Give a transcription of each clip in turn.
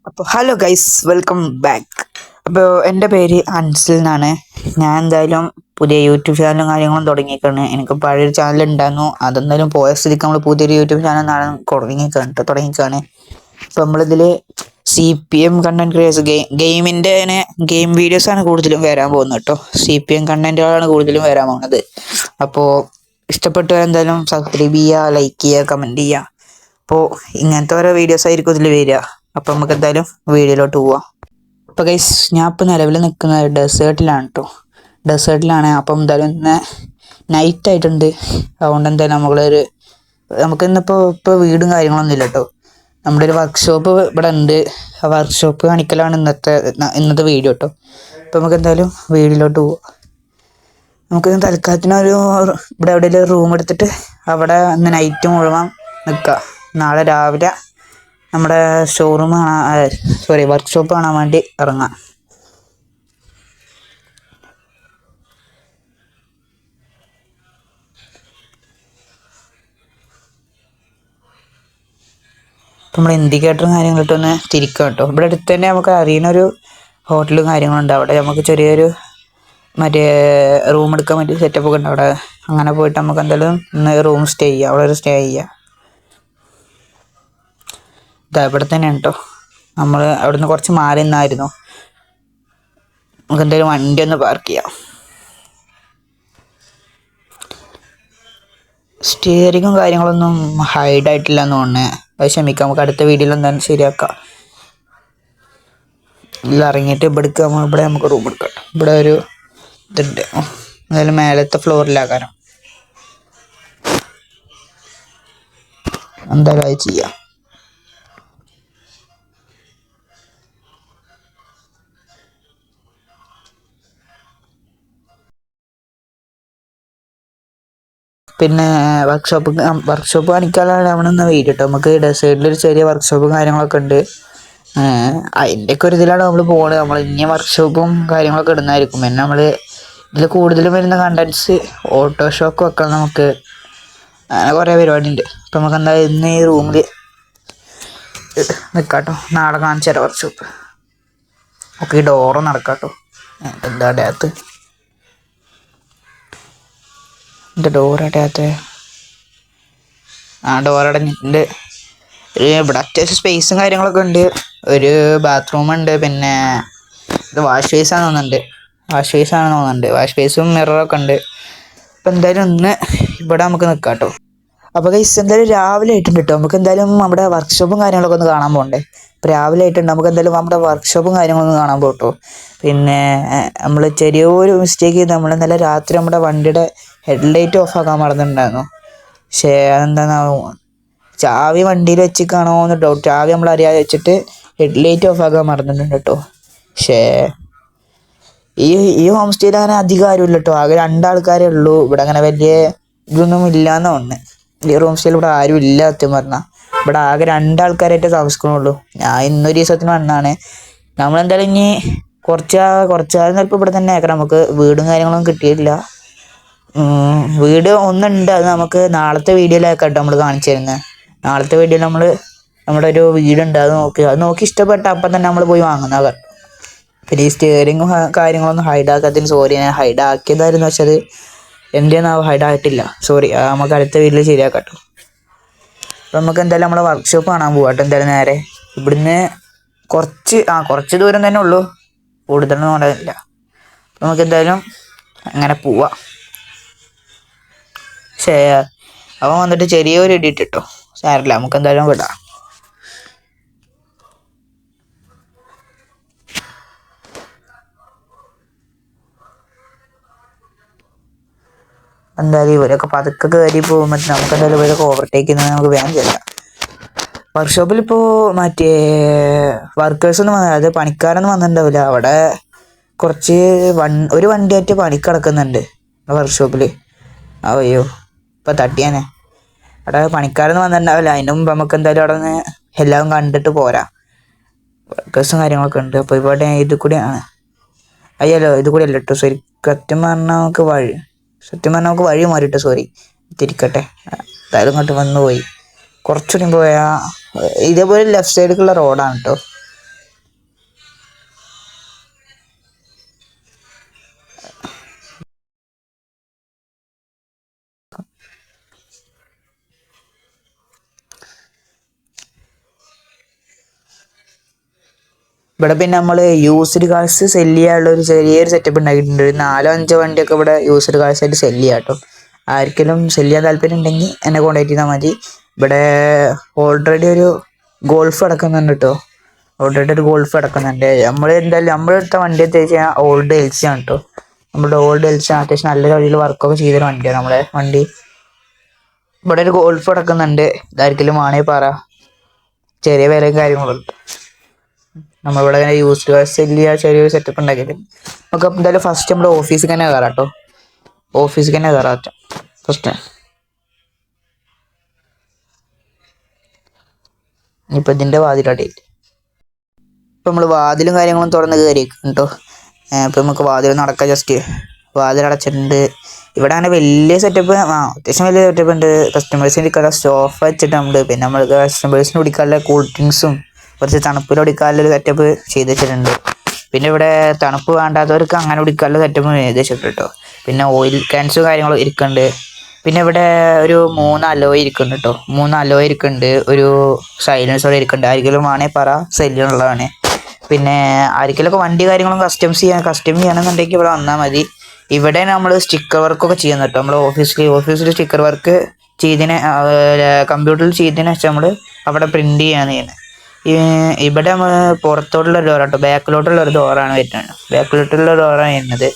അപ്പോൾ hello guys, welcome back. അപ്പോൾ എൻ്റെ പേര് അൻസിൽ എന്നാണ്. ഞാൻ എന്തായാലും പുതിയ യൂട്യൂബ് ചാനലും കാര്യങ്ങളും തുടങ്ങിയേക്കാണ്. എനിക്ക് പഴയൊരു ചാനൽ ഉണ്ടായിരുന്നു, അതെന്തായാലും പോയ സ്ഥിതിക്ക് നമ്മൾ പുതിയൊരു യൂട്യൂബ് ചാനൽ നാളെ തുടങ്ങിയേക്കാണ്. അപ്പോൾ നമ്മളിതിൽ CPM കണ്ടന്റ് ക്രിയേഴ്സ് ഗെയിമിൻ്റെ ഗെയിം വീഡിയോസാണ് കൂടുതലും വരാൻ പോകുന്നത് കേട്ടോ. CPM കണ്ടന്റുകളാണ് കൂടുതലും വരാൻ പോകുന്നത്. അപ്പോൾ ഇഷ്ടപ്പെട്ടവരെന്തായാലും സബ്സ്ക്രൈബ് ചെയ്യുക, ലൈക്ക് ചെയ്യുക, കമൻറ്റ് ചെയ്യുക. അപ്പോൾ ഇങ്ങനത്തെ ഓരോ വീഡിയോസ് ആയിരിക്കും ഇതിൽ വരിക. അപ്പോൾ നമുക്ക് എന്തായാലും വീഡിയോയിലോട്ട് പോവാം. അപ്പോൾ ഗൈസ്, ഞാൻ ഇപ്പോൾ നിലവിൽ നിൽക്കുന്നത് ഡെസേർട്ടിലാണ് കേട്ടോ. ഡെസേർട്ടിലാണ്. അപ്പം എന്തായാലും ഇന്ന് നൈറ്റ് ആയിട്ടുണ്ട്. അതുകൊണ്ട് എന്തായാലും നമുക്കിന്നിപ്പോൾ വീടും കാര്യങ്ങളൊന്നും ഇല്ല കേട്ടോ. നമ്മുടെ ഒരു വർക്ക്ഷോപ്പ് ഇവിടെ ഉണ്ട്. ആ വർക്ക്ഷോപ്പ് കാണിക്കലാണ് ഇന്നത്തെ വീഡിയോ കേട്ടോ. അപ്പോൾ നമുക്ക് എന്തായാലും വീഡിയോയിലോട്ട് പോവാം. നമുക്ക് തൽക്കാലത്തിനൊരു ഇവിടെ എവിടെയെങ്കിലും റൂം എടുത്തിട്ട് അവിടെ ഇന്ന് നൈറ്റ് മുഴുവൻ നിൽക്കുക. നാളെ രാവിലെ നമ്മുടെ വർക്ക്ഷോപ്പ് കാണാൻ വേണ്ടി ഇറങ്ങാം. ഇപ്പം നമ്മൾ ഇൻഡിക്കേറ്ററും കാര്യങ്ങളിട്ടൊന്ന് തിരിക്കുക കേട്ടോ. ഇവിടെ അടുത്ത് തന്നെ നമുക്ക് അറിയുന്നൊരു ഹോട്ടലും കാര്യങ്ങളുണ്ട്. അവിടെ നമുക്ക് ചെറിയൊരു റൂം എടുക്കാൻ പറ്റിയ സെറ്റപ്പൊക്കെ ഉണ്ട് അവിടെ. അങ്ങനെ പോയിട്ട് നമുക്ക് എന്തായാലും ഇന്ന് റൂം സ്റ്റേ ചെയ്യാം, അവിടെ സ്റ്റേ ചെയ്യാം. ഇവിടെ തന്നെയാണ് കേട്ടോ. നമ്മൾ അവിടെ നിന്ന് കുറച്ച് മാറി നിന്നായിരുന്നു. നമുക്ക് എന്തായാലും വണ്ടി ഒന്ന് പാർക്ക് ചെയ്യാം. സ്റ്റിയറിങ്ങും കാര്യങ്ങളൊന്നും ഹൈഡായിട്ടില്ല എന്ന് തോന്നുന്നത്. അത് ക്ഷമിക്കാം, നമുക്ക് അടുത്ത വീഡിയോയിൽ എന്തായാലും ശരിയാക്കാം. ഇതിൽ ഇറങ്ങിയിട്ട് ഇവിടെ നമുക്ക് റൂം എടുക്കാം. ഇവിടെ ഒരു ഇതുണ്ട്, എന്തായാലും മേലത്തെ ഫ്ലോറിലാക്കാനും എന്തായാലും അത് ചെയ്യാം. പിന്നെ വർക്ക്ഷോപ്പ് കാണിക്കാനാണ് അവിടെ നിന്ന് വീട് കേട്ടോ. നമുക്ക് ഡെസേർട്ടിലൊരു ചെറിയ വർക്ക്ഷോപ്പും കാര്യങ്ങളൊക്കെ ഉണ്ട്. അതിൻ്റെയൊക്കെ ഒരു ഇതിലാണ് നമ്മൾ പോകുന്നത്. നമ്മൾ ഇനി വർക്ക്ഷോപ്പും കാര്യങ്ങളൊക്കെ ഇടുന്നതായിരിക്കും. പിന്നെ നമ്മൾ ഇതിൽ കൂടുതലും വരുന്ന കണ്ടൻസ് ഓട്ടോഷോക്ക് വെക്കണം നമുക്ക്. അങ്ങനെ കുറേ പരിപാടി ഉണ്ട്. അപ്പം നമുക്ക് എന്തായാലും ഇന്ന് ഈ റൂമിൽ നിൽക്കാം കേട്ടോ. നാളെ കാണിച്ചു തരാം വർക്ക്ഷോപ്പ്. ഒക്കെ ഈ ഡോറ് നടക്കാം കേട്ടോ. എന്താ അകത്ത് എൻ്റെ ഡോറടയാത്ത ഡോറടഞ്ഞിട്ടുണ്ട്. ഇവിടെ അത്യാവശ്യം സ്പേസും കാര്യങ്ങളൊക്കെ ഉണ്ട്. ഒരു ബാത്റൂം ഉണ്ട്. പിന്നെ ഇത് വാഷ് ബേസാണ് തോന്നുന്നുണ്ട്. വാഷ് ബേസും മിററൊക്കെ ഉണ്ട്. അപ്പം എന്തായാലും ഇന്ന് ഇവിടെ നമുക്ക് നിൽക്കാം കേട്ടോ. അപ്പോൾ ഗൈസ്, എന്തായാലും രാവിലെ ആയിട്ടുണ്ട് കേട്ടോ. നമുക്ക് എന്തായാലും നമ്മുടെ വർക്ക്ഷോപ്പും കാര്യങ്ങളൊക്കെ ഒന്ന് കാണാൻ പോകണ്ടേ. ഇപ്പോൾ രാവിലെ ആയിട്ടുണ്ട്. നമുക്ക് എന്തായാലും നമ്മുടെ വർക്ക്ഷോപ്പും കാര്യങ്ങളൊന്നും കാണാൻ പോകട്ടോ. പിന്നെ നമ്മൾ ചെറിയൊരു മിസ്റ്റേക്ക് ചെയ്ത് നമ്മൾ ഇന്നലെ രാത്രി നമ്മുടെ വണ്ടിയുടെ ഹെഡ്ലൈറ്റ് ഓഫ് ആക്കാൻ മറന്നിട്ടുണ്ടായിരുന്നു. പക്ഷേ അതെന്താണെന്നാവും, ചാവി വണ്ടിയിൽ വെച്ചിട്ടാണോ എന്ന് ഡൗട്ട്. ചാവി നമ്മൾ അറിയാതെ വെച്ചിട്ട് ഹെഡ്ലൈറ്റ് ഓഫ് ആക്കാൻ മറന്നിട്ടുണ്ട് കേട്ടോ. പക്ഷേ ഈ ഹോം സ്റ്റേയിൽ അങ്ങനെ അധികം ആരുമില്ല കേട്ടോ. ആകെ 2 ആൾക്കാരേ ഉള്ളൂ ഇവിടെ. അങ്ങനെ വലിയ ഇതൊന്നും ഇല്ലയെന്ന് തോന്നുന്നു. ഈ ഹോം സ്റ്റേയിൽ ഇവിടെ ആരും ഇല്ല. സത്യം പറഞ്ഞാൽ ഇവിടെ ആകെ 2 ആൾക്കാരായിട്ടേ താമസിക്കണുള്ളൂ. ഞാൻ ഇന്നൊരു ദിവസത്തിന് വന്നാണ്. നമ്മളെന്തായാലും ഇനി കുറച്ചാലും ചിലപ്പോൾ ഇവിടെ തന്നെ ആക്കണം. നമുക്ക് വീടും കാര്യങ്ങളൊന്നും കിട്ടിയിട്ടില്ല. വീട് ഒന്നുണ്ട്, അത് നമുക്ക് നാളത്തെ വീഡിയോയിലാക്കാം കേട്ടോ. നമ്മൾ കാണിച്ചു തരുന്നത് നാളത്തെ വീഡിയോയിൽ നമ്മുടെ ഒരു വീടുണ്ട്. അത് നോക്കി ഇഷ്ടപ്പെട്ട അപ്പം തന്നെ നമ്മൾ പോയി വാങ്ങുന്ന. പിന്നെ ഈ സ്റ്റിയറിങ്ങും കാര്യങ്ങളൊന്നും ഹൈഡാക്കാത്തതിന് സോറി. ഞാൻ ഹൈഡാക്കിയതായിരുന്നു, പക്ഷെ അത് എൻ്റെ ഹൈഡായിട്ടില്ല. സോറി. നമുക്ക് അടുത്ത വീഡിയോയിൽ ശരിയാക്കാം കേട്ടോ. അപ്പം നമുക്ക് എന്തായാലും നമ്മളെ വർക്ക്ഷോപ്പ് കാണാൻ പോകാം കേട്ടോ. എന്തായാലും നേരെ ഇവിടുന്ന് കുറച്ച് ദൂരം തന്നെ ഉള്ളൂ, കൂടുതലൊന്നും കൊണ്ടില്ല. നമുക്ക് എന്തായാലും അങ്ങനെ പോവാം. പക്ഷേ അവൻ വന്നിട്ട് ചെറിയൊരു ഇടിയിട്ട് കേട്ടോ. സാരമില്ല, നമുക്ക് എന്തായാലും വിടാം. എന്തായാലും ഇവരൊക്കെ പതുക്കെ കയറി പോകുമ്പോൾ നമുക്ക് എന്തായാലും ഇവരൊക്കെ ഓവർടേക്ക് ചെയ്യുന്നത് നമുക്ക് വേഗം ചെയ്യാം. വർക്ക്ഷോപ്പിലിപ്പോൾ വർക്കേഴ്സൊന്നും അതായത് പണിക്കാരൊന്നും വന്നിട്ടുണ്ടാവില്ല. അവിടെ ഒരു വണ്ടിയായിട്ട് പണി കിടക്കുന്നുണ്ട് വർക്ക്ഷോപ്പിൽ. അയ്യോ, ഇപ്പം തട്ടിയാനെ. അവിടെ പണിക്കാരൊന്നും വന്നിട്ടുണ്ടാവില്ല. അതിന് മുമ്പ് നമുക്ക് എന്തായാലും അവിടെ നിന്ന് എല്ലാം കണ്ടിട്ട് പോരാ. വർക്കേഴ്സും കാര്യങ്ങളൊക്കെ ഉണ്ട്. അപ്പോൾ ഇവിടെ ഇത് കൂടിയാണ്. അയ്യല്ലോ, ഇത് കൂടി അല്ല കേട്ടോ. സത്യം പറഞ്ഞാൽ നമുക്ക് വഴി മാറിയിട്ട് സോറി. തിരിക്കട്ടെ. എന്തായാലും ഇങ്ങോട്ട് വന്നു പോയി. കുറച്ചുകൂടി പോയാൽ ഇതേപോലെ ലെഫ്റ്റ് സൈഡിലേക്കുള്ള റോഡാണ് കേട്ടോ. ഇവിടെ പിന്നെ നമ്മൾ യൂസ്ഡ് കാർസ് സെല്ല് ചെയ്യാനുള്ള ഒരു ചെറിയൊരു സെറ്റപ്പ് ഉണ്ടാക്കിയിട്ടുണ്ട്. ഒരു 4-5 വണ്ടിയൊക്കെ ഇവിടെ യൂസ്ഡ് കാർസ് ആയിട്ട് സെല്ല് ചെയ്യാം കേട്ടോ. ആർക്കെങ്കിലും സെല്ല് ചെയ്യാൻ താല്പര്യം ഉണ്ടെങ്കിൽ എന്നെ കോൺടാക്ട് ചെയ്താൽ മതി. ഇവിടെ ഓൾറെഡി ഒരു ഗോൾഫ് അടക്കുന്നുണ്ട് കേട്ടോ. ഓൾറെഡി ഒരു ഗോൾഫ് അടക്കുന്നുണ്ട്. നമ്മൾ എന്തായാലും നമ്മളെടുത്ത വണ്ടി എന്താ വെച്ചാൽ ഓൾഡ് എൽ സി ആണ് കേട്ടോ. നമ്മുടെ ഓൾഡ് എൽ സി അത്യാവശ്യം നല്ല രീതിയിൽ വർക്കൊക്കെ ചെയ്തൊരു വണ്ടിയാണ് നമ്മുടെ വണ്ടി. ഇവിടെ ഒരു ഗോൾഫ് അടക്കുന്നുണ്ട്. ഇതായിരിക്കലും ആണെങ്കിൽ പറ, ചെറിയ വിലയും കാര്യങ്ങളുണ്ട്. നമ്മളിവിടെ ഇങ്ങനെ യൂസ്ഡ് കാർ സെല്ല് ചെയ്യാൻ ചെറിയൊരു സെറ്റപ്പ് ഉണ്ടാക്കിയിട്ട് നമുക്ക് എന്തായാലും ഫസ്റ്റ് നമ്മുടെ ഓഫീസിൽ തന്നെ കയറാം കേട്ടോ. ഓഫീസിൽ തന്നെ കയറാം ഫസ്റ്റ്. ഇപ്പം ഇതിൻ്റെ വാതിലടിയിട്ട് ഇപ്പം നമ്മൾ വാതിലും കാര്യങ്ങളും തുറന്ന് കയറിയിരിക്കും കേട്ടോ. ഇപ്പം നമുക്ക് വാതിൽ നടക്കാം. ജസ്റ്റ് വാതിലടച്ചിട്ടുണ്ട്. ഇവിടെ അങ്ങനെ വലിയ സെറ്റപ്പ് അത്യാവശ്യം വലിയ സെറ്റപ്പ് ഉണ്ട്. കസ്റ്റമേഴ്സിന് ഇരിക്കാനുള്ള സോഫ വെച്ചിട്ടുണ്ട്. പിന്നെ നമ്മൾ കസ്റ്റമേഴ്സിന് കുടിക്കാനുള്ള കൂൾ ഡ്രിങ്ക്സും കുറച്ച് തണുപ്പിൽ കുടിക്കാനുള്ളൊരു സെറ്റപ്പ് ചെയ്ത് വെച്ചിട്ടുണ്ട്. പിന്നെ ഇവിടെ തണുപ്പ് വേണ്ടാത്തവർക്ക് അങ്ങനെ കുടിക്കാനുള്ള സെറ്റപ്പ് ചെയ്ത് വെച്ചിട്ടുണ്ട് കേട്ടോ. പിന്നെ ഓയിൽ ക്യാൻസും കാര്യങ്ങളും ഇരിക്കുന്നുണ്ട്. പിന്നെ ഇവിടെ ഒരു 3 അലോയ് ഇരിക്കുന്നുണ്ട് കേട്ടോ. 3 അലോയ് ഇരിക്കുന്നുണ്ട്. ഒരു സൈലൻസോടെ ഇരിക്കുന്നുണ്ട്. ആരെങ്കിലും വേണമെങ്കിൽ പറ, സെല്ലിനുള്ളതാണ്. പിന്നെ ആർക്കെങ്കിലുമൊക്കെ വണ്ടി കാര്യങ്ങളും കസ്റ്റം ചെയ്യണമെന്നുണ്ടെങ്കിൽ ഇവിടെ വന്നാൽ മതി. ഇവിടെ നമ്മൾ സ്റ്റിക്കർ വർക്കൊക്കെ ചെയ്യുന്നത് കേട്ടോ. നമ്മൾ ഓഫീസിൽ സ്റ്റിക്കർ വർക്ക് ചെയ്തതിന് കമ്പ്യൂട്ടറിൽ ചെയ്തതിന് ശേഷം നമ്മൾ അവിടെ പ്രിൻ്റ് ചെയ്യാൻ ചെയ്യുന്നത്. ഇവിടെ നമ്മൾ പുറത്തോട്ടുള്ള ഡോർ കേട്ടോ. ബാക്കിലോട്ടുള്ള ഒരു ഡോറാണ് വരുന്നത്. ബാക്കിലോട്ടുള്ള ഡോറാണ് വരുന്നത്.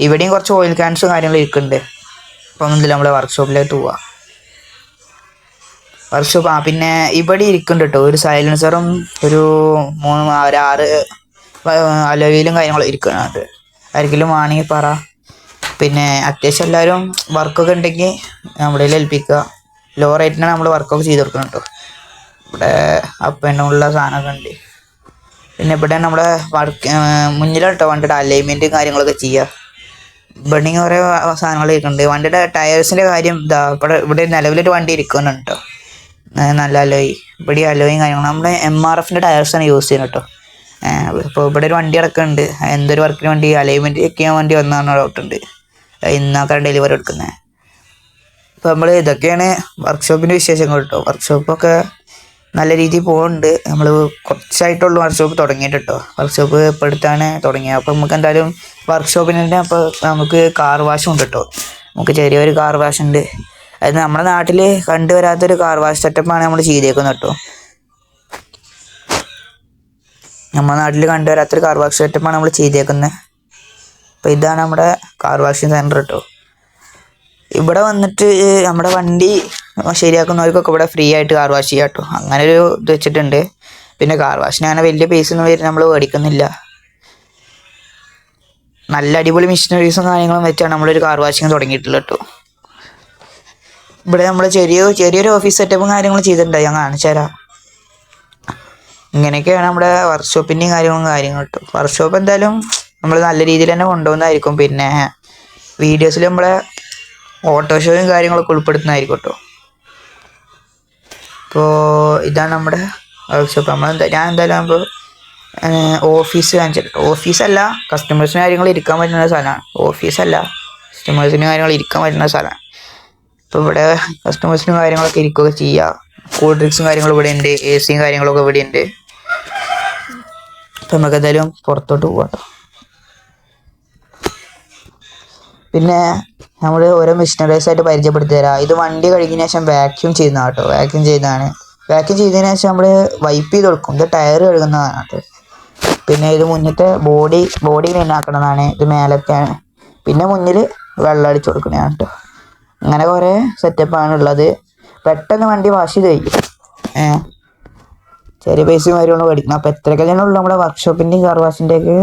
ഇവിടെയും കുറച്ച് ഓയിൽ ക്യാൻസും കാര്യങ്ങളും ഇരിക്കുന്നുണ്ട്. അപ്പോൾ ഒന്നുമില്ല, നമ്മുടെ വർക്ക്ഷോപ്പിലേക്ക് പോവാം. വർക്ക്ഷോപ്പ് പിന്നെ ഇവിടെ ഇരിക്കുന്നുണ്ട് കേട്ടോ. ഒരു സൈലൻസറും ഒരു 6 അലോയിലും കാര്യങ്ങളും ഇരിക്കുന്നുണ്ട്. ആരെങ്കിലും വേണമെങ്കിൽ പറ. പിന്നെ അത്യാവശ്യം എല്ലാവരും വർക്കൊക്കെ ഉണ്ടെങ്കിൽ നമ്മുടെ ഏൽപ്പിക്കുക. ലോ റേറ്റിനാണ് നമ്മൾ വർക്കൊക്കെ ചെയ്ത് കൊടുക്കണം കേട്ടോ. ഇവിടെ അപ്പ് ആൻഡ് ഡൗണുള്ള സാധനമൊക്കെ ഉണ്ട്. പിന്നെ ഇവിടെ നമ്മുടെ മുന്നിലോട്ടോ വണ്ടിയുടെ അലൈൻമെൻറ്റും കാര്യങ്ങളൊക്കെ ചെയ്യുക. ബണ്ണിങ് കുറേ സാധനങ്ങൾ ഇരിക്കുന്നുണ്ട്. വണ്ടിയുടെ ടയേഴ്സിൻ്റെ കാര്യം ഇവിടെ നിലവിലൊരു വണ്ടി ഇരിക്കുന്നുണ്ട് കേട്ടോ. നല്ല അലോയ്. ഇവിടെ അലോയും കാര്യങ്ങളും നമ്മുടെ MRFൻ്റെ ടയേഴ്സാണ് യൂസ് ചെയ്യുന്നത് കേട്ടോ. ഇപ്പോൾ ഇവിടെ ഒരു വണ്ടി കിടക്കുന്നുണ്ട്. എന്തൊരു വർക്കിന് വണ്ടി അലൈൻമെൻറ്റ് ചെക്ക് ചെയ്യാൻ വേണ്ടി വന്നതാണ് ഡൗട്ടുണ്ട്. ഇന്നൊക്കെ ഡെലിവറി എടുക്കുന്നത്. ഇപ്പോൾ നമ്മൾ ഇതൊക്കെയാണ് വർക്ക്ഷോപ്പിൻ്റെ വിശേഷങ്ങൾ കേട്ടോ. വർക്ക്ഷോപ്പൊക്കെ നല്ല രീതിയിൽ പോകുന്നുണ്ട്. നമ്മൾ കുറച്ചായിട്ടുള്ളൂ വർക്ക്ഷോപ്പ് തുടങ്ങിയിട്ട് കേട്ടോ. വർക്ക്ഷോപ്പ് ഇപ്പോൾ അടുത്താണ് തുടങ്ങിയത്. അപ്പോൾ നമുക്ക് എന്തായാലും വർക്ക്ഷോപ്പിന് തന്നെ അപ്പോൾ നമുക്ക് കാർ വാഷും ഉണ്ട് കേട്ടോ. നമുക്ക് ചെറിയൊരു കാർ വാഷ് ഉണ്ട്. അത് നമ്മുടെ നാട്ടിൽ കണ്ടുവരാത്തൊരു കാർ വാഷ് സെറ്റപ്പാണ് നമ്മൾ ചെയ്തേക്കുന്നത് കേട്ടോ. നമ്മുടെ നാട്ടിൽ കണ്ടുവരാത്തൊരു കാർ വാഷ് സെറ്റപ്പാണ് നമ്മൾ ചെയ്തേക്കുന്നത്. അപ്പോൾ ഇതാണ് നമ്മുടെ കാർ വാഷിംഗ് സെൻറ്റർ കേട്ടോ. ഇവിടെ വന്നിട്ട് നമ്മുടെ വണ്ടി ശരിയാക്കുന്നവർക്കൊക്കെ ഇവിടെ ഫ്രീ ആയിട്ട് കാർ വാഷ് ചെയ്യാം കേട്ടോ. അങ്ങനെ ഒരു ഇത് വെച്ചിട്ടുണ്ട്. പിന്നെ കാർ വാഷിന് അങ്ങനെ വലിയ പൈസ ഒന്നും വരും നമ്മൾ മേടിക്കുന്നില്ല. നല്ല അടിപൊളി മെഷീനറീസും കാര്യങ്ങളും വെച്ചാണ് നമ്മളൊരു കാർ വാഷിങ് തുടങ്ങിയിട്ടുള്ളത് കേട്ടോ. ഇവിടെ നമ്മൾ ചെറിയൊരു ഓഫീസ് സെറ്റപ്പും കാര്യങ്ങളും ചെയ്തിട്ടുണ്ട്. ഞാൻ കാണിച്ചു തരാം. ഇങ്ങനെയൊക്കെയാണ് നമ്മുടെ വർക്ക്ഷോപ്പിൻ്റെയും കാര്യങ്ങളും കേട്ടോ. വർക്ക്ഷോപ്പ് എന്തായാലും നമ്മൾ നല്ല രീതിയിൽ തന്നെ കൊണ്ടുപോകുന്നതായിരിക്കും. പിന്നെ വീഡിയോസിൽ നമ്മളെ ഓട്ടോഷോയും കാര്യങ്ങളൊക്കെ ഉൾപ്പെടുത്തുന്നതായിരിക്കും കേട്ടോ. ഇപ്പോൾ ഇതാണ് നമ്മുടെ വർക്ക്ഷോപ്പ്. ഞാൻ എന്തായാലും ഇപ്പോൾ ഓഫീസ് കാണിച്ചിട്ട്, ഓഫീസല്ല കസ്റ്റമേഴ്സിന് കാര്യങ്ങൾ ഇരിക്കാൻ പറ്റുന്ന സ്ഥലമാണ്. ഓഫീസല്ല കസ്റ്റമേഴ്സിന് കാര്യങ്ങൾ ഇരിക്കാൻ പറ്റുന്ന സ്ഥലമാണ്. ഇപ്പോൾ ഇവിടെ കസ്റ്റമേഴ്സിനും കാര്യങ്ങളൊക്കെ ഇരിക്കുകയൊക്കെ ചെയ്യുക. കൂൾ ഡ്രിങ്ക്സും കാര്യങ്ങളും ഇവിടെ ഉണ്ട്. AC കാര്യങ്ങളൊക്കെ ഇവിടെ ഉണ്ട്. അപ്പോൾ നമുക്ക് എന്തായാലും പുറത്തോട്ട് പോകാം കേട്ടോ. പിന്നെ നമ്മൾ ഓരോ മെഷീനറീസ് ആയിട്ട് പരിചയപ്പെടുത്തി തരാം. ഇത് വണ്ടി കഴുകിയതിന് ശേഷം വാക്യൂം ചെയ്യുന്നതാണ് കേട്ടോ. വാക്യൂം ചെയ്തതിന് ശേഷം നമ്മൾ വൈപ്പ് ചെയ്ത് കൊടുക്കും. ഇത് ടയർ കഴുകുന്നതാണ് കേട്ടോ. പിന്നെ ഇത് മുന്നത്തെ ബോഡി ക്ലീൻ ആക്കുന്നതാണ്. ഇത് മേലത്തെയാണ്. പിന്നെ മുന്നിൽ വെള്ളം അടിച്ചു കൊടുക്കുന്നതാണ് കേട്ടോ. അങ്ങനെ കുറേ സെറ്റപ്പാണ് ഉള്ളത്. പെട്ടെന്ന് വണ്ടി വാഷ് ചെയ്ത് കഴിയും. ചെറിയ പൈസയും കാര്യങ്ങളും മേടിക്കണം. അപ്പോൾ എത്രയൊക്കെ തന്നെയുള്ളൂ നമ്മുടെ വർക്ക്ഷോപ്പിൻ്റെയും കാർ വാഷിൻ്റെയൊക്കെ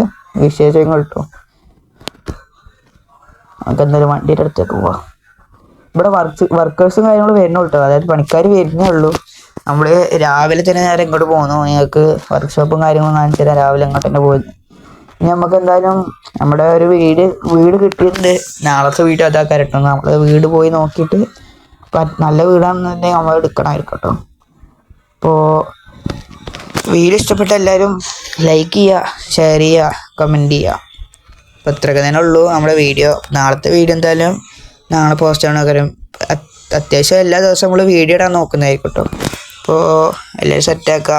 വിശേഷങ്ങൾ കേട്ടോ. നമുക്ക് എന്തായാലും വണ്ടിയുടെ അടുത്തേക്ക് പോവാം. ഇവിടെ വർക്കേഴ്സും കാര്യങ്ങളും വരുന്നുള്ളൂ കേട്ടോ. അതായത് പണിക്കാർ വരുന്നേ ഉള്ളൂ. നമ്മൾ രാവിലെ തന്നെ നേരെ ഇങ്ങോട്ട് പോകുന്നു. നിങ്ങൾക്ക് വർക്ക്ഷോപ്പും കാര്യങ്ങളും കാണിച്ചു തരാം. രാവിലെ ഇങ്ങോട്ട് തന്നെ പോയി. ഇനി നമുക്ക് എന്തായാലും നമ്മുടെ ഒരു വീട് കിട്ടിയിട്ടുണ്ട്. നാളത്തെ വീട് അതാക്കാൻ കേട്ടോ. നമ്മൾ വീട് പോയി നോക്കിയിട്ട് നല്ല വീടാണെന്നുണ്ടെങ്കിൽ നമ്മൾ എടുക്കണമായിരിക്കും കേട്ടോ. അപ്പോൾ വീഡിയോ ഇഷ്ടപ്പെട്ട എല്ലാവരും ലൈക്ക് ചെയ്യുക, ഷെയർ ചെയ്യുക, കമൻറ്റ് ചെയ്യുക. അപ്പോൾ ഇത്രയൊക്കെ തന്നെ ഉള്ളൂ നമ്മുടെ വീഡിയോ. നാളത്തെ വീഡിയോ എന്തായാലും നാളെ പോസ്റ്റ് ആവണ കാര്യം. അത്യാവശ്യം എല്ലാ ദിവസവും നമ്മൾ വീഡിയോ ഇടാൻ നോക്കുന്നതായിരിക്കും കേട്ടോ. അപ്പോൾ എല്ലാവരും സെറ്റാക്കുക.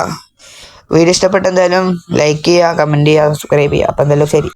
വീഡിയോ ഇഷ്ടപ്പെട്ട എന്തായാലും ലൈക്ക് ചെയ്യുക, കമൻറ്റ് ചെയ്യുക, സബ്സ്ക്രൈബ് ചെയ്യുക. അപ്പം എന്തായാലും ശരി.